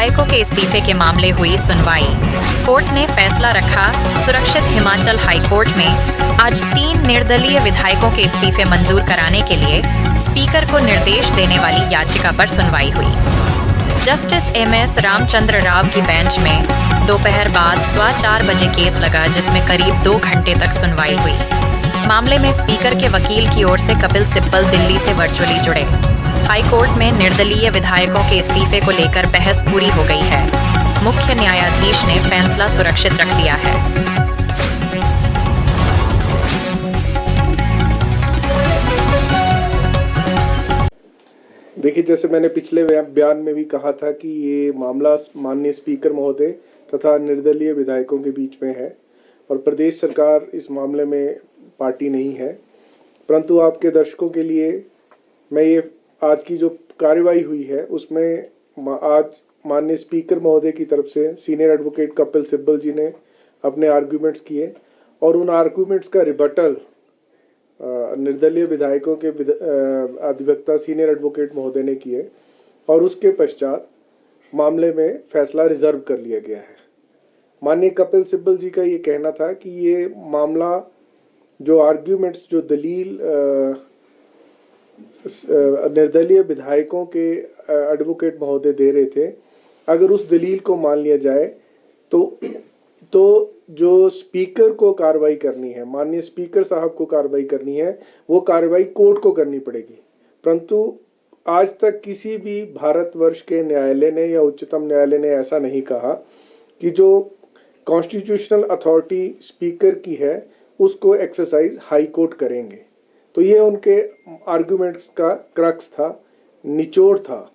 विधायकों के इस्तीफे के मामले हुई सुनवाई। कोर्ट ने फैसला रखा। सुरक्षित हिमाचल हाई कोर्ट में आज 3 निर्दलीय विधायकों के इस्तीफे मंजूर कराने के लिए स्पीकर को निर्देश देने वाली याचिका पर सुनवाई हुई। जस्टिस MS रामचंद्र राव की बेंच में दोपहर बाद 4:15 बजे केस लगा, जिसमें करीब 2 घंटे तक सुनवाई हुई। मामले में स्पीकर के वकील की ओर से कपिल सिब्बल दिल्ली से वर्चुअली जुड़े। हाई कोर्ट में निर्दलीय विधायकों के इस्तीफे को लेकर बहस पूरी हो गई है। मुख्य न्यायाधीश ने फैसला सुरक्षित रख लिया है। देखिए, जैसे मैंने पिछले बयान में भी कहा था कि ये मामला माननीय स्पीकर महोदय तथा निर्दलीय विधायकों के बीच में है और प्रदेश सरकार इस मामले में पार्टी नहीं है। परंतु आपके दर्शकों के लिए मैं ये आज की जो कार्यवाही हुई है उसमें आज माननीय स्पीकर महोदय की तरफ से सीनियर एडवोकेट कपिल सिब्बल जी ने अपने आर्गुमेंट्स किए और उन आर्गुमेंट्स का रिबटल निर्दलीय विधायकों के अधिवक्ता सीनियर एडवोकेट महोदय ने किए और उसके पश्चात मामले में फैसला रिजर्व कर लिया गया है। माननीय कपिल सिब्बल जी का ये कहना था कि ये मामला जो आर्ग्यूमेंट्स जो दलील निर्दलीय विधायकों के एडवोकेट महोदय दे रहे थे, अगर उस दलील को मान लिया जाए तो जो स्पीकर को कार्रवाई करनी है, माननीय स्पीकर साहब को कार्रवाई करनी है, वो कार्रवाई कोर्ट को करनी पड़ेगी। परंतु आज तक किसी भी भारतवर्ष के न्यायालय ने या उच्चतम न्यायालय ने ऐसा नहीं कहा कि जो कॉन्स्टिट्यूशनल अथॉरिटी स्पीकर की है उसको एक्सरसाइज हाई कोर्ट करेंगे। तो ये उनके आर्गुमेंट्स का क्रक्स था, निचोड़ था।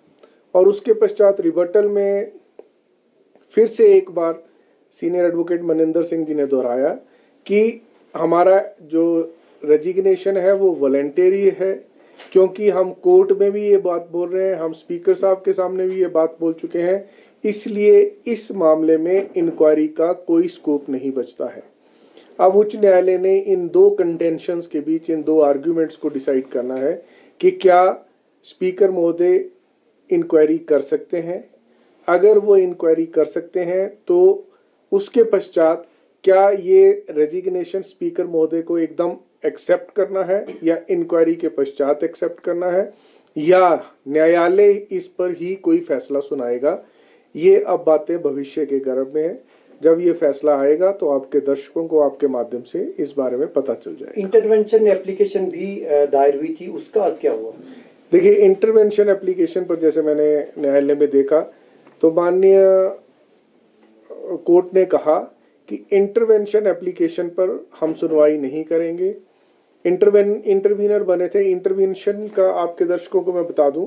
और उसके पश्चात रिबटल में फिर से एक बार सीनियर एडवोकेट मनिंदर सिंह जी ने दोहराया कि हमारा जो रेजिग्नेशन है वो वॉलंटरी है, क्योंकि हम कोर्ट में भी ये बात बोल रहे हैं, हम स्पीकर साहब के सामने भी ये बात बोल चुके हैं, इसलिए इस मामले में इंक्वायरी का कोई स्कोप नहीं बचता है। अब उच्च न्यायालय ने इन 2 कंटेंशंस के बीच इन 2 आर्ग्यूमेंट्स को डिसाइड करना है कि क्या स्पीकर महोदय इंक्वायरी कर सकते हैं। अगर वो इंक्वायरी कर सकते हैं तो उसके पश्चात क्या ये रेजिग्नेशन स्पीकर महोदय को एकदम एक्सेप्ट करना है या इंक्वायरी के पश्चात एक्सेप्ट करना है, या न्यायालय इस पर ही कोई फैसला सुनाएगा। ये अब बातें भविष्य के गर्भ में है। जब ये फैसला आएगा तो आपके दर्शकों को आपके माध्यम से इस बारे में पता चल जाएगा। इंटरवेंशन एप्लीकेशन भी दायर हुई थी, उसका आज क्या हुआ? देखिए, इंटरवेंशन एप्लीकेशन पर जैसे मैंने न्यायालय में देखा तो माननीय कोर्ट ने कहा कि इंटरवेंशन एप्लीकेशन पर हम सुनवाई नहीं करेंगे। इंटरवीनर बने थे। इंटरवेंशन का आपके दर्शकों को मैं बता दूं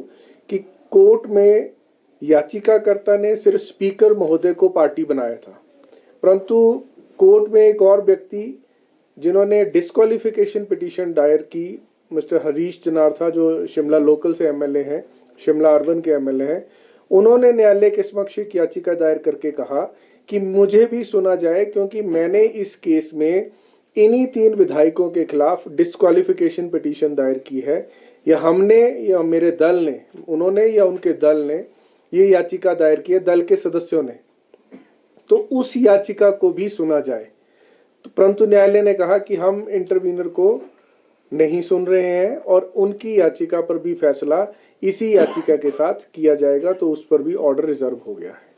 कि कोर्ट में याचिकाकर्ता ने सिर्फ स्पीकर महोदय को पार्टी बनाया था, परंतु कोर्ट में एक और व्यक्ति जिन्होंने डिस्क्वालिफिकेशन पिटीशन दायर की, मिस्टर हरीश जनार्था, जो शिमला लोकल से एमएलए हैं, शिमला अर्बन के एमएलए हैं, उन्होंने न्यायालय के समक्ष एक याचिका दायर करके कहा कि मुझे भी सुना जाए, क्योंकि मैंने इस केस में इन्हीं 3 विधायकों के खिलाफ डिस्क्वालिफिकेशन पिटीशन दायर की है, या हमने या मेरे दल ने, उन्होंने या उनके दल ने ये याचिका दायर की है, दल के सदस्यों ने, तो उस याचिका को भी सुना जाए। तो परंतु न्यायालय ने कहा कि हम इंटरवीनर को नहीं सुन रहे हैं और उनकी याचिका पर भी फैसला इसी याचिका के साथ किया जाएगा, तो उस पर भी ऑर्डर रिजर्व हो गया है।